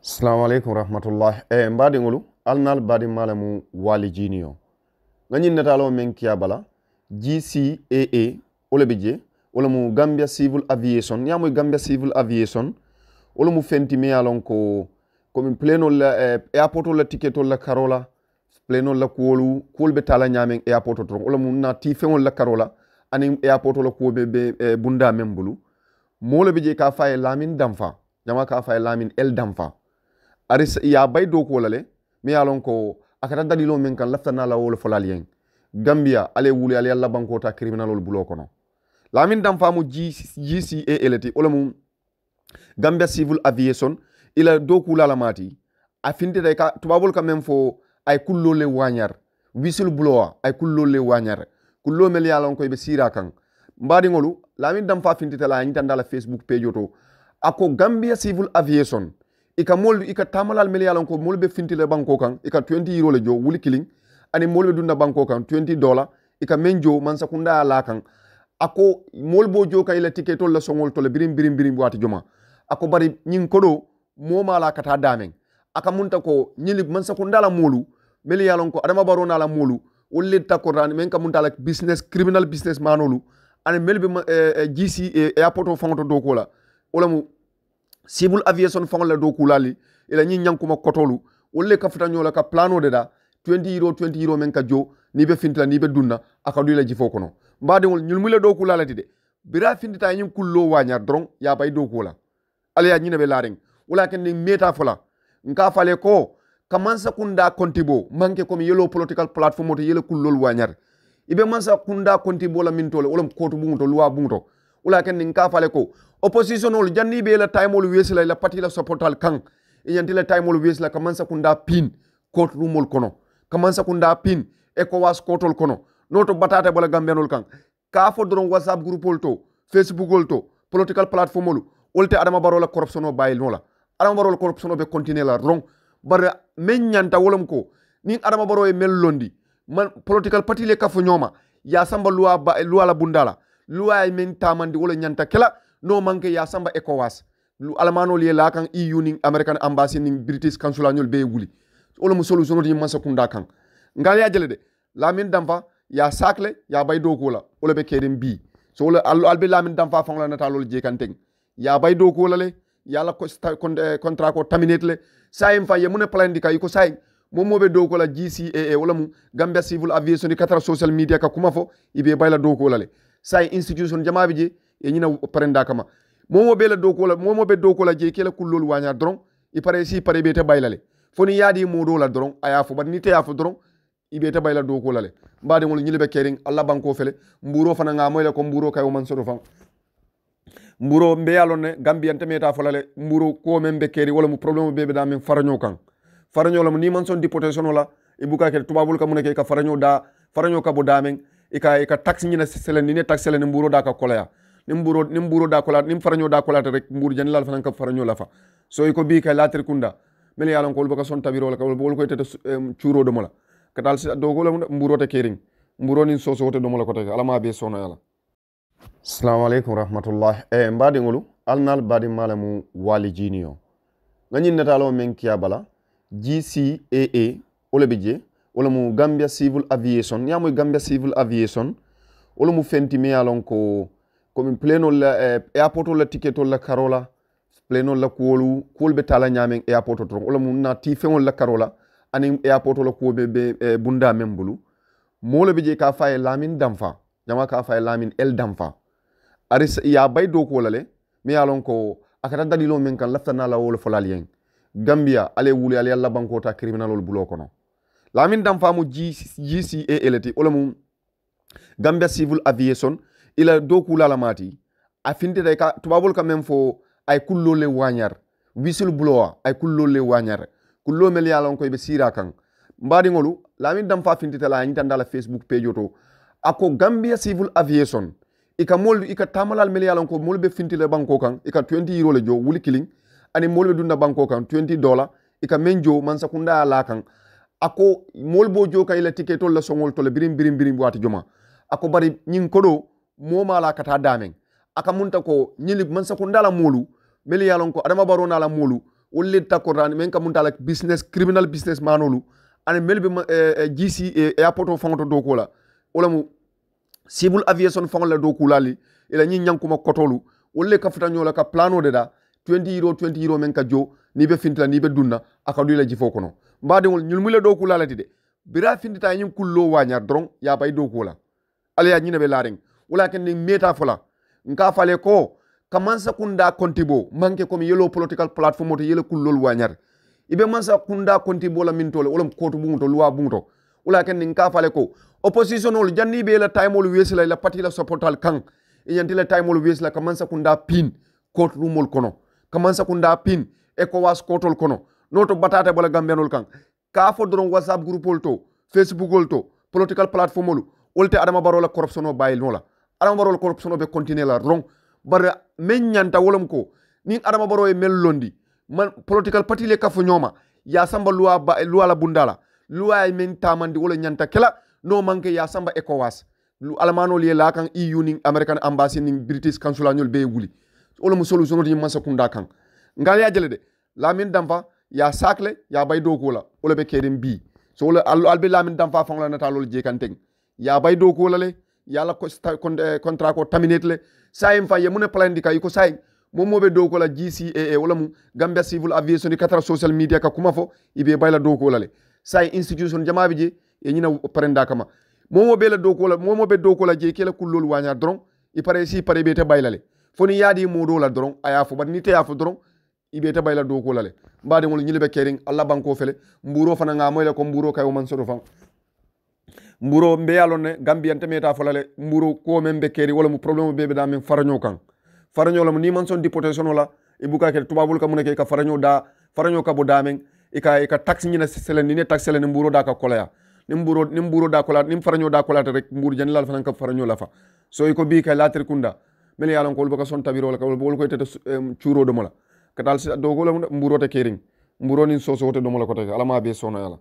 Assalamu alaikum rahmatullah. Mbadi ngulu alnal badi malamu wali jiniyo. Ngani natalo men bala GCAA ole bije ole mu Gambia Civil Aviation ya mu Gambia Civil Aviation ole mu fenti me alon ko min pleno la airport la ticket la karola pleno la kuolu be tala nyamen airport to ole mu na ti feŋol la karola ani airport la ko be bunda membulu mole bije ka faye lamin damfa jama ka faye lamin el damfa aris ya bay do ko lale mi yalon ko akata dalilo men kan laftana la wol folalien Gambia ale wuli ale yalla banko ta criminalol bulo kono lamin dam famu GCA eleti wala mu Gambia Civil Aviation ila do ko la mati afinde day ka tubabul ka même fo ay kullo le wanyar whistle blower ay kullo le wanyar kullo mel yalon ko be sira kan mbadi ngolu lamin dam fa findita la nyi tandala Facebook page to ako Gambia Civil Aviation ika mol ika tamalal mel yalan ko mol be fintile banko kan ika 20 euro le jo wuli killing ani mol be dunda banko kan $20 ika menjo man sakunda ala kan ako mol bo jo kay la ticket la songol to le birim wati joma ako bari nyin kodo moma la kata damen aka munta ko nyili man sakunda la molu mel yalan ko adama barona la molu wolle takorani men ka munta la business criminal business manolu ani mel be GC airport fonto do ko la wala mu Civil Aviation fang la do kulali ila nyi nyankuma kotolu wolle ka futa nyola ka plano de da 20 euro men ka jo ni be fintla ni be dunna aka du la jifo kono mbade wol nyul mule do kulala tide bira findita nyi kullo wanya dron ya bay do kula ala ya nyine be lareng wala ken ni meta fola nka fale ko kamansa kunda kontibo manke comme yelo political platform to yelo kullol wanyar ibe mansa kunda kontibo la mintole wala kotu bunto luwa bunto wala ken nka fale ko opposition ol janni be la time ol wesi la parti la supportal kan e yanti la time ol wesi la kamansa kunda pin court room ol kono kamansa kunda pin ECOWAS court ol kono noto batata bala gambenol kan ka fo doron WhatsApp group ol to Facebook ol to political platform ol wolte adama barola corruption o bayil nola adama barola corruption o be continuer la rong bar men nyanta wolom ko ni adama baro e mel londi man political party le kafo nyoma ya samba loi la bundala loi men tamandi wala nyanta kala no manke ya samba ECOWAS lu alamano li la kan EU ning American Embassy ning British Consular ñol be wuli wala mu solution di man sakunda kan ngal ya jele de lamin damfa ya sakle ya bay do ko la wala be kedem bi so wala albe lamin damfa fang la nata lol je kan teng ya bay do ko la le ya la contrat ko terminate le sayim fa yemune plan di kay ko say momo be do ko la GCAA wala mu Gambia Civil Aviation di katara social media ka kuma fo ibe bay la do ko la le say institution jama bi je e ñina parenda kama momo be do ko la je kela kullol waña dron i pare si pare be te baylale foni yaadi modo la dron aya fo ni te ya fo dron i be te bayla do ko la le mbade ngol ñile be kering alla banko fele mburo fana nga moyle ko mburo kay o man sodo fam mburo mbe yalone Gambian te meta fo la le mburo ko men be keri wala mu problème be da men faraño kan faraño la ni man son deportation wala e buka ke tubabul ka munake ka faraño ka bo damen e ka tax ñina selen ni ne tax selen mburo da ka kolaya nimburo da kola nim faraño da kola rek mbur jan lal fanan ka faraño la fa so ko bi ka latir kunda mel yalan ko baka son tabiro la ko bol ko tete ciuro do mola ka dal do ko la mburo te kering mburo nin so te do mola ko te alama be sono yala. Assalamu alaikum rahmatullah. Mbadi ngulu alnal badi malamu wali jiniyo ngani natalo men bala GCAA ole bije ole mu Gambia Civil Aviation ya mu Gambia Civil Aviation ole mu fenti me yalon ko min pleno la airport la ticket la karola pleno la kuol be tala nyamen airport to wala mun na ti feŋol la karola ani airport la ko be bunda membulu mole be je ka faye lamin damfa jama ka faye lamin el damfa aris ya bay do ko lale mi yalon ko akata dalilo men kan laftana la wol folalien Gambia ale wuli ale yalla banko ta criminalol bulo kono lamin damfa mu GCA eleti wala mu Gambia Civil Aviation ila do kula la mati afinde day ka tubabul ka même fo ay kullo le wanyar whistle blower ay kullo le wanyar kullo mel yalon ko be sira kan mbadi ngolu lamin dam fa findita la nyi tandala Facebook page to ako Gambia Civil Aviation ika tamalal mel yalon ko mol be fintile banko kan ika 20 euro le jo wuli killing ani mol be dunda banko kan $20 ika menjo man sakunda ala kan ako mol bo jo kay la ticket la songol to le birim wati joma ako bari nyin kodo moma la kata damen aka munta ko nyili man sakunda la molu meli yalon ko adama barona la molu wolle takorani men kam mutala business criminal business manolu ane melbe GC airport o fangoto do ko la wala mu civil aviation fangola do ko lali ila nyi nyankuma kotolu wolle ka futa nyola ka plano de da 20 euro men ka jo ni be fintla ni be dunna akadu la jifo kono mbade wol nyul mule do ko lalati de bira findita nyin kullo wanya dron ya bay do ko la ala ya nyine be laring wala ken ni meta fola nka fale ko kamansa kunda kontibo manke comme yelo political platform to yelo kullol wanyar ibe mansa kunda kontibo la mintole wala kotu bunto loi bunto wala ken nka fale ko opposition ol janni be la time ol wesla la parti la supportal kan e yanti la time ol wesla kamansa kunda pin court rumol kono kamansa kunda pin ECOWAS kotol kono noto batata bala gambenol kan ka fo doron WhatsApp group ol to Facebook ol to political platform ol wolte adama barola corruption o bayil nola adama barola corruption o be continuer la rong bar men nyanta wolom ko ni adama baro e mel londi man political party le kafo nyoma ya samba loi la bundala loi men tamandi wala nyanta kala no manke ya samba ECOWAS lu alamano li la kan EU ning American embassy ning British consular nyol be wuli wala mu solution di masa kunda kan ngal ya jele de la min damfa ya sakle ya bay do ko la wala be kedem bi so wala albe la min damfa fon la natalol je kan teng ya bay do ko la le yalla ko contrat ko terminate le sayim fa yemune plan di kay ko say momo be do ko la GCAA wala mu Gambia Civil Aviation di katra social media ka kuma fo ibe bayla do ko la le say institution jama bi je e nyina prenda kama momo be la do ko la momo be do ko la je kala kullol wanya dron i pare si pare be te bayla le foni yadi modo la dron aya fo bad ni te ya fo dron ibe te bayla do ko la le mbade ngol nyilbe kering alla banko fele mburo fana nga moyle ko mburo kay o man sodo fam mburo mbe yalone Gambien temeta folale mburo ko men be keri wala mu problème bebe da men faraño kan faraño la ni man son deportation wala e buka ke tubabul ka munake ka faraño ka bo damen e ka tax ni na selen ni tax selen mburo da ka kolaya ni mburo da kola ni faraño da kola rek mburo jan lal fanan ka faraño la fa so e ko bi ka latri kunda mel yalon ko baka son tabiro la ka wol ko tete ciuro do mola ka dal do ko la mburo te kering mburo ni soso te do mola ko te alama be sona yala